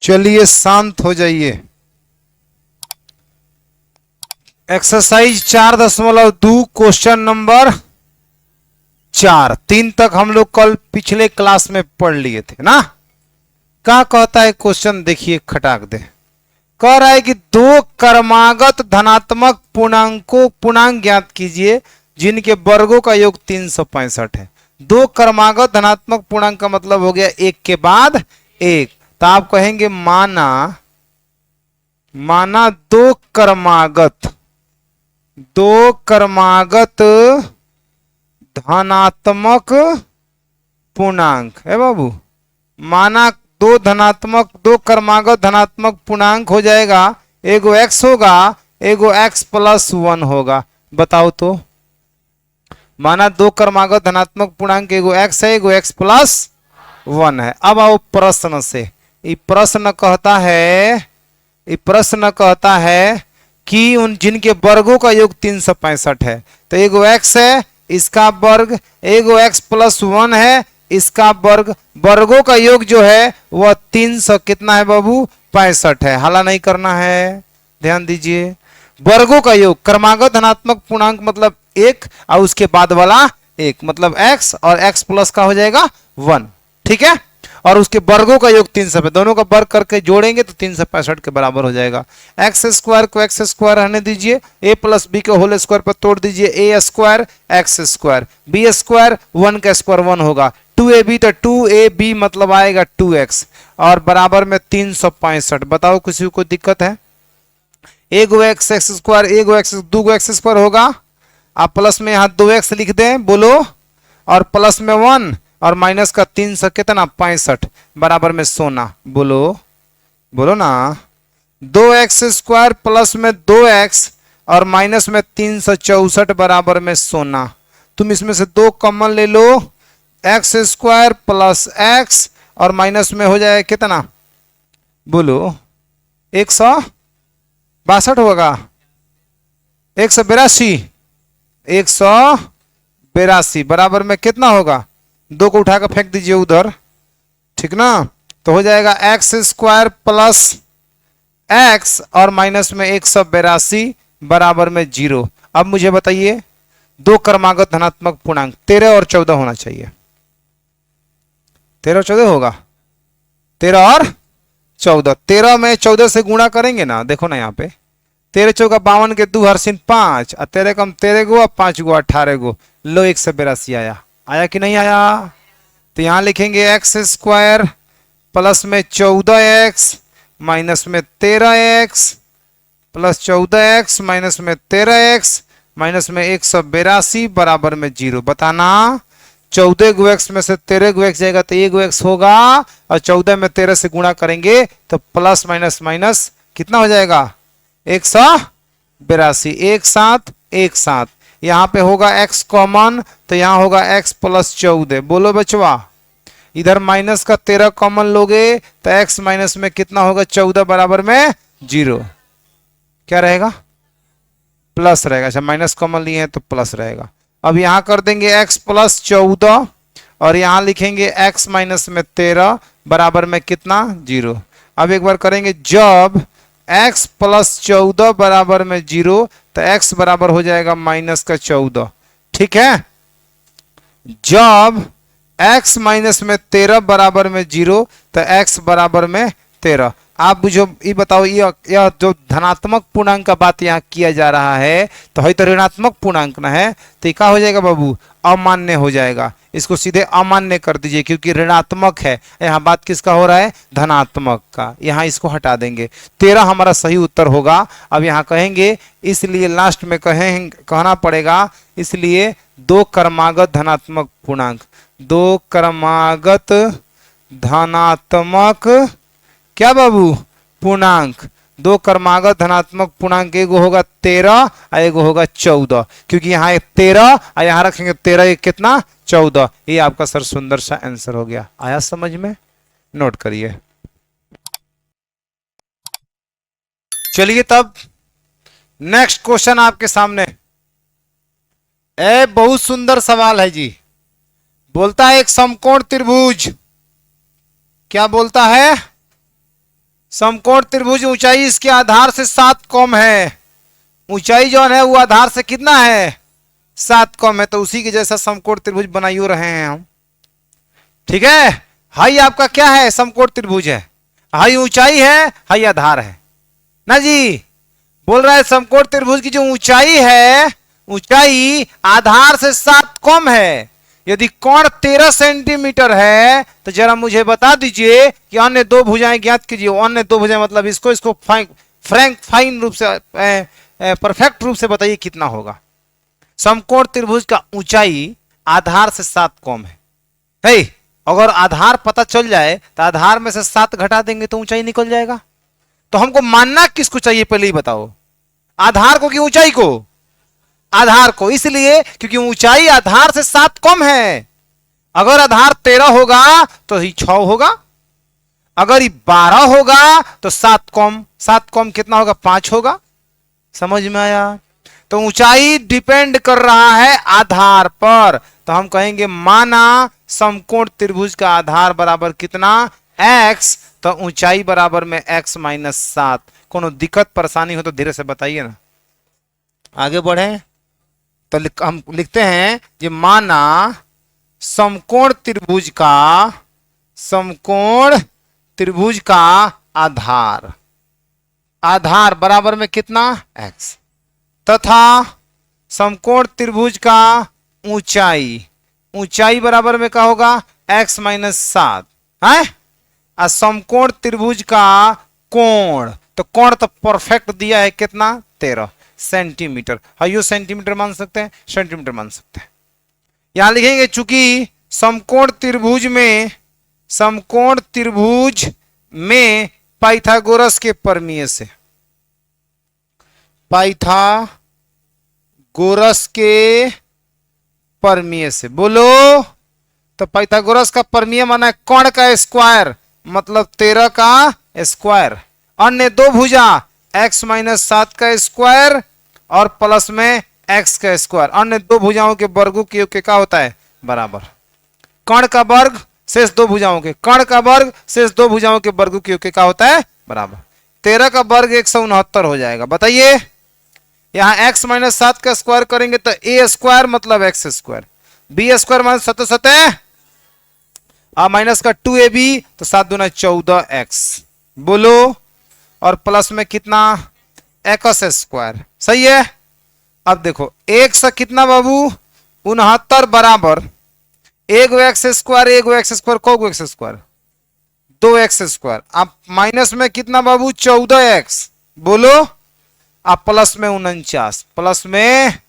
चलिए शांत हो जाइए। Exercise 4.2 question number 4। 3 तक हम लोग कल पिछले क्लास में पढ़ लिए थे ना। क्या कहता है क्वेश्चन, देखिए खटाक दे। कह रहा है कि दो क्रमागत धनात्मक पूर्णांक ज्ञात कीजिए जिनके वर्गों का योग 365 है। दो क्रमागत धनात्मक पूर्णांक का मतलब हो गया एक के बाद एक। तो आप कहेंगे माना दो क्रमागत धनात्मक पूर्णांक है बाबू। माना दो क्रमागत धनात्मक पूर्णांक हो जाएगा। एगो x होगा, एगो x+1 होगा। बताओ तो, माना दो क्रमागत धनात्मक पूर्णांक एगो x है, एगो x+1 है। अब आओ प्रश्न से। ये प्रश्न कहता है कि उन जिनके वर्गों का योग 365 है। तो एगो x है, इसका वर्ग, एगो x+1 है, इसका वर्ग। वर्गों का योग जो है वह 300 कितना है बाबू, 65 है। हला नहीं करना है, ध्यान दीजिए। वर्गों का योग, क्रमागत धनात्मक पूर्णांक मतलब एक और उसके बाद वाला एक, मतलब x और x प्लस का हो जाएगा 1, ठीक है। और उसके वर्गों का योग 300 है। दोनों का वर्ग करके जोड़ेंगे तो 365 के बराबर हो जाएगा। एक्स स्क्वायर को एक्स स्क्वायर रहने दीजिए, ए प्लस बी के होल स्क्वायर पर तोड़ दीजिए, a square x square, b square 1 का स्क्वायर 1 होगा, 2ab तो 2ab मतलब आएगा 2x और बराबर में 365। बताओ किसी को दिक्कत है? एगो एक्स एक्स स्क्वायर, एगो एक्स, दो एक्स स्क्वायर होगा। आप प्लस में यहाँ 2x लिख दें, बोलो, और प्लस में 1 और माइनस का 300 कितना 65 बराबर में सोना। बोलो ना, 2x स्क्वायर प्लस में 2x और माइनस में 364 बराबर में सोना। तुम इसमें से 2 कॉमन ले लो, एक्स स्क्वायर प्लस एक्स और माइनस में हो जाए कितना, बोलो 162 होगा, 182 बराबर में कितना होगा, 2 को उठाकर फेंक दीजिए उधर, ठीक ना। तो हो जाएगा एक्स स्क्वायर प्लस एक्स और माइनस में 182 बराबर में 0। अब मुझे बताइए, दो क्रमागत धनात्मक पूर्णांक 13 और 14 होना चाहिए। 13 और 14 होगा, 13 और 14। 13 में 14 से गुणा करेंगे ना, देखो ना यहाँ पे 13 चौका 52 के 2 हरसिन 5 और 13 कम 13 गो और 5 गो 18 गो। लो 182 आया कि नहीं आया? तो यहां लिखेंगे एक्स स्क्वायर प्लस में 14x माइनस में 13x प्लस 14x माइनस में 13x माइनस में 182 बराबर में 0। बताना, 14 गो x में से 13 गो x जाएगा तो 1 गो x होगा और 14 में 13 से गुणा करेंगे तो प्लस माइनस माइनस कितना हो जाएगा, 182। एक साथ यहां पे होगा x कॉमन तो यहां होगा x प्लस 14। बोलो बचवा, इधर माइनस का 13 कॉमन लोगे तो x माइनस में कितना होगा, 14 बराबर में 0। क्या रहेगा, प्लस रहेगा। अच्छा माइनस कॉमन लिए हैं तो प्लस रहेगा। अब यहां कर देंगे x प्लस 14 और यहां लिखेंगे x माइनस में 13 बराबर में कितना, 0। अब एक बार करेंगे, जब x प्लस 14 बराबर में 0 तो x बराबर हो जाएगा माइनस का 14, ठीक है। जब x माइनस में 13 बराबर में 0 तो x बराबर में 13। आप बुझो, ये बताओ, यह जो धनात्मक पूर्णांक का बात यहाँ किया जा रहा है तो है तो ऋणात्मक पूर्णांक ना है, तो क्या हो जाएगा बाबू, अमान्य हो जाएगा। इसको सीधे अमान्य कर दीजिए क्योंकि ऋणात्मक है। यहाँ बात किसका हो रहा है, धनात्मक का। यहाँ इसको हटा देंगे, 13 हमारा सही उत्तर होगा। अब यहाँ कहेंगे, इसलिए लास्ट में कहना पड़ेगा, इसलिए दो क्रमागत धनात्मक पूर्णांक, दो क्रमागत धनात्मक क्या बाबू पूर्णांक, दो क्रमागत धनात्मक पूर्णांक, एगो होगा 13 और एगो होगा 14, क्योंकि यहाँ 13 और यहाँ रखेंगे 13 एक कितना 14। ये आपका सर सुंदर सा आंसर हो गया। आया समझ में? नोट करिए। चलिए तब नेक्स्ट क्वेश्चन आपके सामने। बहुत सुंदर सवाल है जी। बोलता है एक समकोण त्रिभुज, क्या बोलता है, समकोण त्रिभुज ऊंचाई इसके आधार से 7 कम है। ऊंचाई जो है वो आधार से कितना है 7 कम है, तो उसी के जैसा समकोण त्रिभुज बनाइयो रहे हैं हम। ठीक है, हाई आपका क्या है समकोण त्रिभुज है, हाई ऊंचाई है, हाई आधार है ना जी। बोल रहा है समकोण त्रिभुज की जो ऊंचाई है, ऊंचाई आधार से 7 कम है। यदि कोण 13 सेंटीमीटर है तो जरा मुझे बता दीजिए कि अन्य दो भुजाएं ज्ञात कीजिए। अन्य दो भुजाएं मतलब इसको फाइन रूप से परफेक्ट रूप से बताइए कितना होगा। समकोण त्रिभुज का ऊंचाई आधार से 7 कम है। अगर आधार पता चल जाए तो आधार में से 7 घटा देंगे तो ऊंचाई निकल जाएगा। तो हमको मानना किसको चाहिए पहले ही बताओ, आधार को कि ऊंचाई को? आधार को, इसलिए क्योंकि ऊंचाई आधार से 7 कम है। अगर आधार 13 होगा तो ही 6 होगा, अगर ये 12 होगा तो 7 कम, 7 कम कितना होगा 5 होगा। समझ में आया? तो ऊंचाई डिपेंड कर रहा है आधार पर। तो हम कहेंगे माना समकोण त्रिभुज का आधार बराबर कितना x, तो ऊंचाई बराबर में x माइनस 7। कोनो दिक्कत परेशानी हो तो धीरे से बताइए ना। आगे बढ़े तो हम लिखते हैं कि माना समकोण त्रिभुज का आधार, आधार बराबर में कितना x, तथा समकोण त्रिभुज का ऊंचाई, ऊंचाई बराबर में क्या होगा x माइनस 7 है। और समकोण त्रिभुज का कोण, तो कोण तो परफेक्ट दिया है कितना 13 सेंटीमीटर। हाइयो सेंटीमीटर मान सकते हैं, सेंटीमीटर मान सकते हैं। यहां लिखेंगे चूंकि समकोण त्रिभुज में पाइथागोरस के प्रमेय से, पाइथागोरस के प्रमेय से बोलो, तो पाइथागोरस का प्रमेय माना है कोण का स्क्वायर, मतलब 13 का स्क्वायर, अन्य दो भुजा x माइनस 7 का स्क्वायर और प्लस में x का स्क्वायर, अन्य दो भुजाओं के वर्गों के योग के क्या होता है बराबर। कर्ण का वर्ग शेष दो भुजाओं के, कर्ण का वर्ग शेष दो भुजाओं के वर्गों के योग के क्या होता है बराबर। 13 का वर्ग 169 हो जाएगा। बताइए यहां x माइनस 7 का स्क्वायर करेंगे तो a स्क्वायर मतलब x square, b square minus 7 minus का 2ab तो 7 दूना 14x बोलो, और प्लस में कितना x स्क्वायर। सही है। अब देखो एक से कितना बाबू 69 बराबर एक x स्क्वायर, एक x स्क्वायर को x स्क्वायर 2x स्क्वायर, अब माइनस में कितना बाबू 14x बोलो, अब प्लस में 49, प्लस में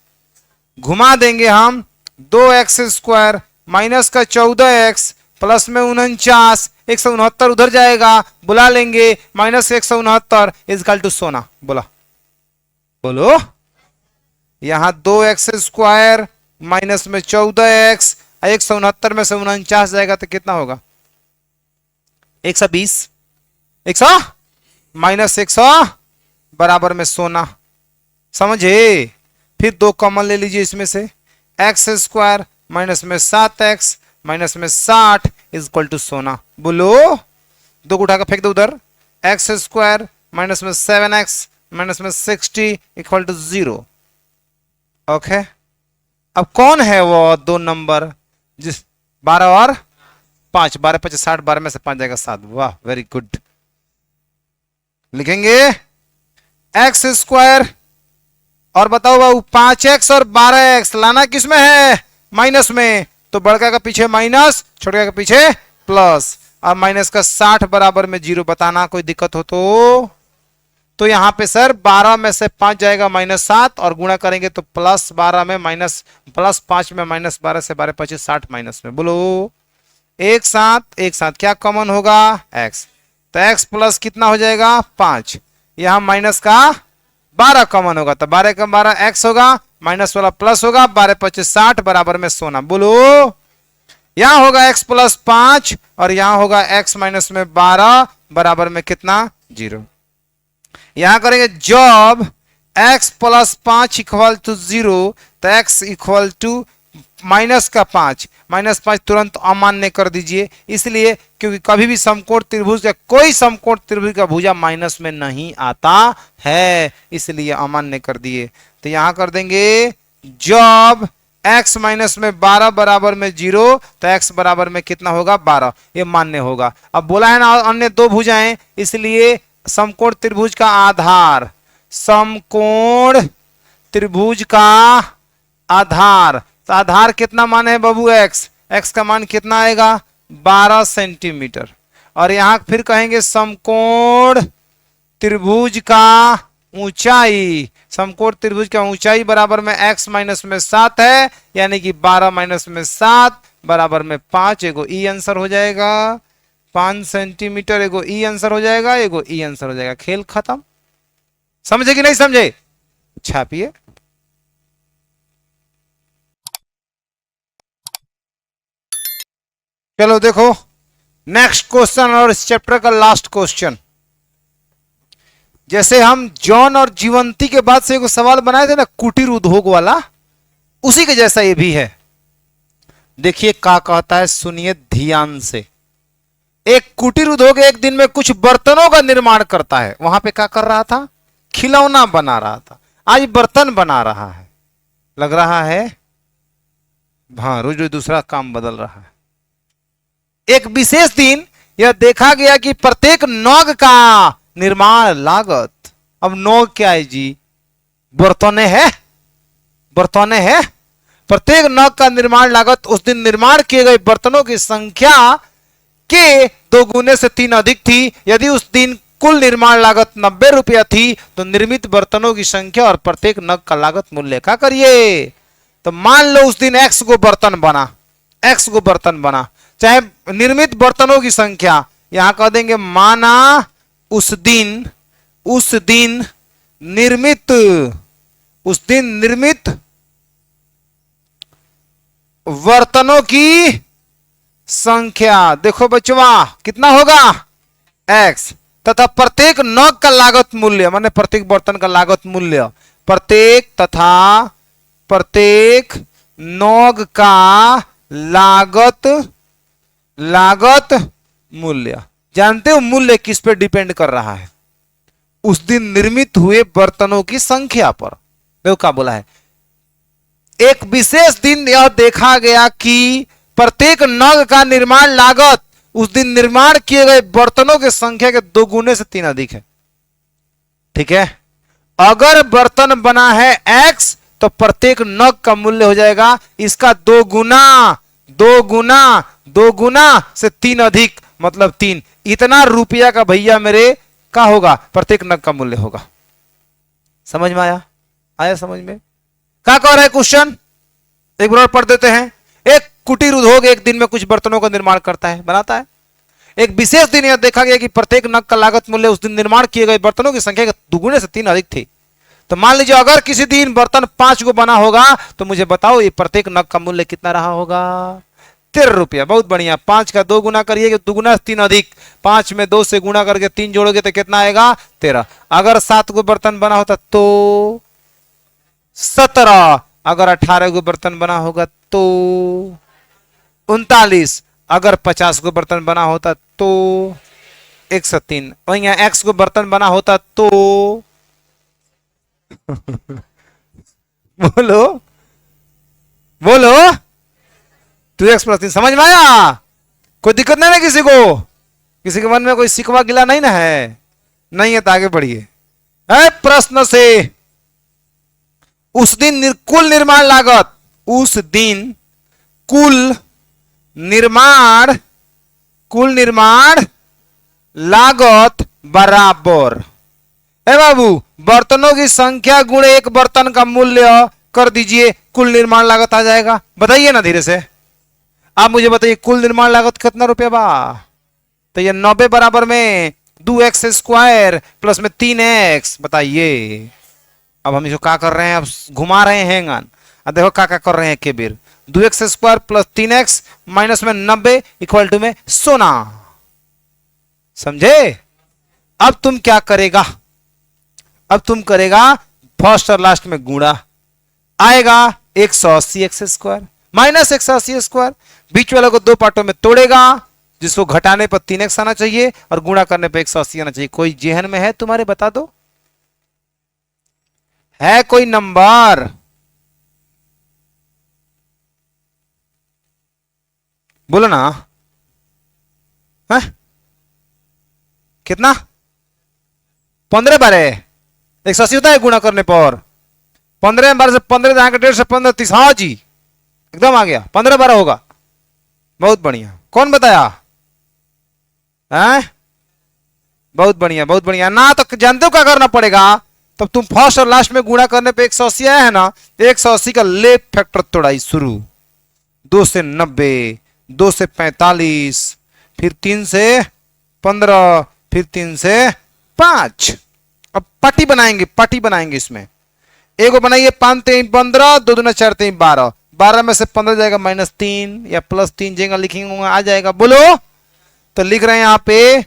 घुमा देंगे हम 2x स्क्वायर माइनस का 14x प्लस में 49, 169 उधर जाएगा, बुला लेंगे माइनस 169 इजकल टू सोना। बोला बोलो, यहां 2x स्क्वायर माइनस में 14x 169 में से 49 जाएगा तो कितना होगा 120, 100 माइनस 100 बराबर में सोना। समझे? फिर 2 कॉमन ले लीजिए इसमें से, x स्क्वायर माइनस में 7x माइनस में 60 इज इक्वल टू सोना। बोलो 2 को उठाकर फेंक दो उधर, x स्क्वायर माइनस में 7x माइनस में 60 इक्वल टू 0। ओके, अब कौन है वो 2 नंबर जिस 12 और 5, 12 5 60, 12 में से 5 जाएगा 7। वाह वेरी गुड। लिखेंगे x स्क्वायर और बताओ बाबू 5x और 12x लाना किस में है माइनस में, तो बड़का का पीछे माइनस छोटे का पीछे प्लस, और माइनस का 60 बराबर में 0 बताना। कोई दिक्कत हो तो यहां पे सर 12 में से 5 जाएगा माइनस 7 और गुणा करेंगे तो प्लस 12 में माइनस, प्लस 5 में माइनस 12 से 12 25 60 माइनस में। बोलो एक साथ क्या कॉमन होगा x, तो x प्लस कितना हो जाएगा 5, यहां माइनस का 12 कॉमन होगा तो 12 का 12 x होगा, माइनस वाला प्लस होगा, 12 25 60 बराबर में सोना। बोलो यहां होगा x प्लस 5 और यहां होगा x माइनस में 12 बराबर में कितना 0। यहां करेंगे जब x प्लस 5 इक्वल टू 0 तो x इक्वल टू माइनस का 5, -5 तुरंत अमान्य कर दीजिए, इसलिए क्योंकि कभी भी समकोण त्रिभुज का कोई समकोण त्रिभुज का भुजा माइनस में नहीं आता है, इसलिए अमान्य कर दिए। तो यहां कर देंगे जब x माइनस में 12 बराबर में 0 तो x बराबर में कितना होगा 12, ये मान्य होगा। अब बोला है ना अन्य दो भुजाएं, इसलिए समकोण त्रिभुज का आधार, समकोण त्रिभुज का आधार, तो आधार कितना मान है बाबू x, x का मान कितना आएगा 12 सेंटीमीटर। और यहां फिर कहेंगे समकोण त्रिभुज का ऊंचाई, समकोण त्रिभुज का ऊंचाई बराबर में x माइनस में 7 है, यानी कि 12 माइनस में 7 बराबर में 5, एगो ई आंसर हो जाएगा 5 सेंटीमीटर, एगो ई आंसर हो जाएगा, एगो ई आंसर हो जाएगा। खेल खत्म। समझे कि नहीं समझे? छापिए। चलो देखो नेक्स्ट क्वेश्चन और इस चैप्टर का लास्ट क्वेश्चन। जैसे हम जॉन और जीवंती के बाद से एक सवाल बनाए थे ना कुटीर उद्योग वाला, उसी के जैसा ये भी है। देखिए क्या कहता है, सुनिए ध्यान से। एक कुटीर उद्योग एक दिन में कुछ बर्तनों का निर्माण करता है। वहां पे क्या कर रहा था? खिलौना बना रहा था। आज बर्तन बना रहा है। लग रहा है हाँ, रोज रोज दूसरा काम बदल रहा है। एक विशेष दिन यह देखा गया कि प्रत्येक नग का निर्माण लागत, अब नग क्या है जी? बर्तने है, बर्तने है। प्रत्येक नग का निर्माण लागत उस दिन निर्माण किए गए बर्तनों की संख्या के 2 गुने से 3 अधिक थी। यदि उस दिन कुल निर्माण लागत 90 रुपया थी तो निर्मित बर्तनों की संख्या और प्रत्येक नग का लागत मूल्य क्या करिए। तो मान लो उस दिन x को बर्तन बना, x को बर्तन बना, चाहे निर्मित बर्तनों की संख्या यहां कह देंगे माना उस दिन निर्मित, उस दिन निर्मित बर्तनों की संख्या, देखो बचवा कितना होगा x, तथा प्रत्येक नग का लागत मूल्य, माने प्रत्येक बर्तन का लागत मूल्य, प्रत्येक तथा प्रत्येक नग का लागत मूल्य। जानते हो मूल्य किस पे डिपेंड कर रहा है? उस दिन निर्मित हुए बर्तनों की संख्या पर। देखो क्या बोला है, एक विशेष दिन यह देखा गया कि प्रत्येक नग का निर्माण लागत उस दिन निर्माण किए गए बर्तनों की संख्या के 2 गुने से 3 अधिक है। ठीक है, अगर बर्तन बना है x तो प्रत्येक नग का मूल्य हो जाएगा इसका 2 गुना से 3 अधिक, मतलब 3। इतना रुपया का भैया मेरे का होगा, प्रत्येक नग का मूल्य होगा। समझ में आया? आया समझ में? क्या कह रहा है क्वेश्चन? एक बार पढ़ देते हैं। एक कुटीर उद्योग एक दिन में कुछ बर्तनों का निर्माण करता है, बनाता है। एक विशेष दिन यह देखा गया कि प्रत्येक नग का लागत मूल्य उस दिन निर्माण किए गए बर्तनों की संख्या के 2 गुने से 3 अधिक थी। तो मान लीजिए अगर किसी दिन बर्तन 5 को बना होगा तो मुझे बताओ ये प्रत्येक नग का मूल्य कितना रहा होगा? 13 रुपया। बहुत बढ़िया। 5 का 2 गुना करिए, 2 गुना 3 अधिक, 5 में 2 से गुना करके 3 जोड़ोगे तो कितना आएगा? 13। अगर 7 को बर्तन बना होता तो 17, अगर 18 को बर्तन बना होगा तो 39, अगर 50 को बर्तन बना होता तो 103, और यहाँ x को बर्तन बना होता तो बोलो बोलो 2x + 3। समझ में आया? कोई दिक्कत नहीं ना किसी को? किसी के मन में कोई सिकवा गिला नहीं ना है? नहीं है तो आगे बढ़िए। प्रश्न से उस दिन कुल निर्माण लागत, उस दिन कुल निर्माण लागत बराबर, ए बाबू बर्तनों की संख्या गुणे एक बर्तन का मूल्य कर दीजिए, कुल निर्माण लागत आ जाएगा। बताइए ना धीरे से। आप मुझे बताइए कुल निर्माण लागत कितना रुपया बा? तो ये 90 बराबर में 2x² प्लस में 3x। बताइए अब हम इसको क्या कर रहे हैं? अब घुमा रहे हैं गान। अब देखो क्या कर रहे हैं के बेर। 2x² प्लस 3x माइनस में 90 इक्वल टू में 16। समझे? अब तुम क्या करेगा? अब तुम करेगा फर्स्ट और लास्ट में गुणा, आएगा 180x² माइनस 180 स्क्वायर। बीच वाले को दो पार्टों में तोड़ेगा, जिसको घटाने पर 3x आना चाहिए और गुणा करने पर 180 आना चाहिए। कोई जेहन में है तुम्हारे, बता दो, है कोई नंबर? बोलो ना। है कितना? 15 बारह 180 होता है गुणा करने पर। 15 बारह से 15 यहाँ के 1.5 से 15 30, हाँ जी एकदम आ गया, 15 12 होगा। बहुत बढ़िया, कौन बताया? हैं? बहुत बढ़िया बहुत बढ़िया। ना तो जानते हो क्या करना पड़ेगा? तब तुम फर्स्ट और लास्ट में गुणा करने पे 180 आया है ना, 180 का लेफ्ट फैक्टर तोड़ाई शुरू। 2 से 90, 2 से 45, फिर 3 से 15, फिर 3 से 5। अब पार्टी बनाएंगे, पार्टी बनाएंगे इसमें। एक बनाइए 5 3 15, 2 दूना 4 3 12, 12 में से 15 जाएगा -3 या +3 जाएगा, लिखेंगे आ जाएगा। बोलो, तो लिख रहे हैं यहां पे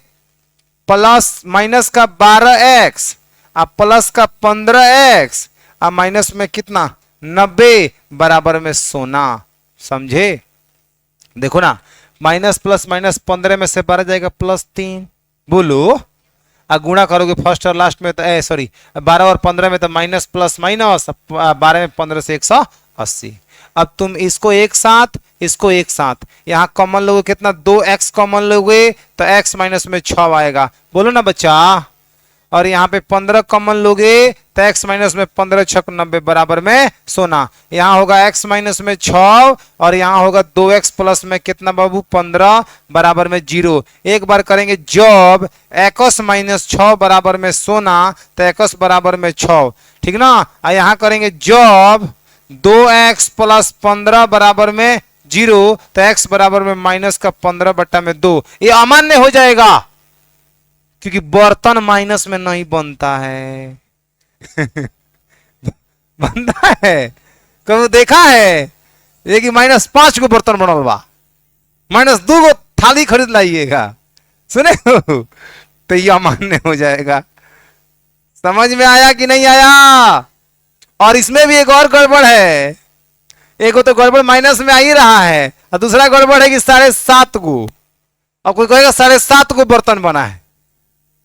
प्लस माइनस का 12x, अब प्लस का 15x, अब माइनस में कितना 90 बराबर में सोना। समझे? देखो ना, माइनस प्लस माइनस 15 में से 12 जाएगा +3। बोलो, अब गुणा करोगे फर्स्ट और लास्ट में तो सॉरी 12 और 15 में तो माइनस प्लस माइनस, 12 में 15 से 180। अब तुम इसको एक साथ, इसको एक साथ, यहां कॉमन लोगे कितना 2x कॉमन लोगे तो x माइनस में 6 आएगा। बोलो ना बच्चा। और यहाँ पे 15 कॉमन लोगे तो x माइनस में 15 6 90 बराबर में सोना। यहाँ होगा x माइनस में 6 और यहाँ होगा 2x प्लस में कितना बाबू 15 बराबर में 0। एक बार करेंगे जॉब x माइनस 6 बराबर में सोना तो x बराबर में 6, ठीक ना। और यहाँ करेंगे जॉब 2x प्लस 15 बराबर में 0 तो x बराबर में माइनस का 15 बट्टा में 2। ये अमान्य हो जाएगा क्योंकि बर्तन माइनस में नहीं बनता है। बनता है? कभी देखा है ये कि -5 को बर्तन बनल बा, -2 को थाली खरीद लाइएगा, सुने हो? तो ये अमान्य हो जाएगा। समझ में आया कि नहीं आया? और इसमें भी एक और गड़बड़ है। एक तो गड़बड़ माइनस में आ ही रहा है और दूसरा गड़बड़ है कि 7.5 को, अब कोई कहेगा 7.5 को बर्तन बना है।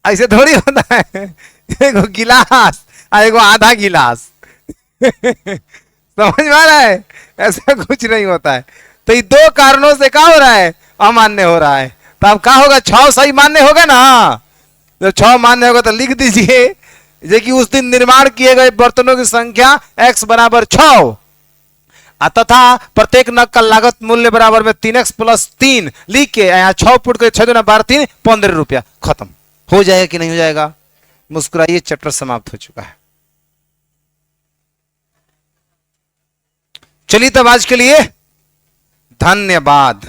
ऐसे थोड़ी होता है, एगो गिलास और एगो आधा गिलास। समझ में आ रहा है? ऐसा कुछ नहीं होता है। तो ये दो कारणों से क्या हो रहा है? अमान्य हो रहा है। तो अब क्या होगा? 6 सही मान्य होगा ना। जब 6 मान्य होगा तो लिख दीजिए जे कि उस दिन निर्माण किए गए बर्तनों की संख्या x बराबर 6 तथा प्रत्येक नग का लागत मूल्य बराबर में 3x प्लस 3 लिख के यहाँ 6 फुट के 6 दूना 12 3 15 रुपया। खत्म हो जाएगा कि नहीं हो जाएगा? मुस्कुराइए, चैप्टर समाप्त हो चुका है। चलिए तब आज के लिए धन्यवाद।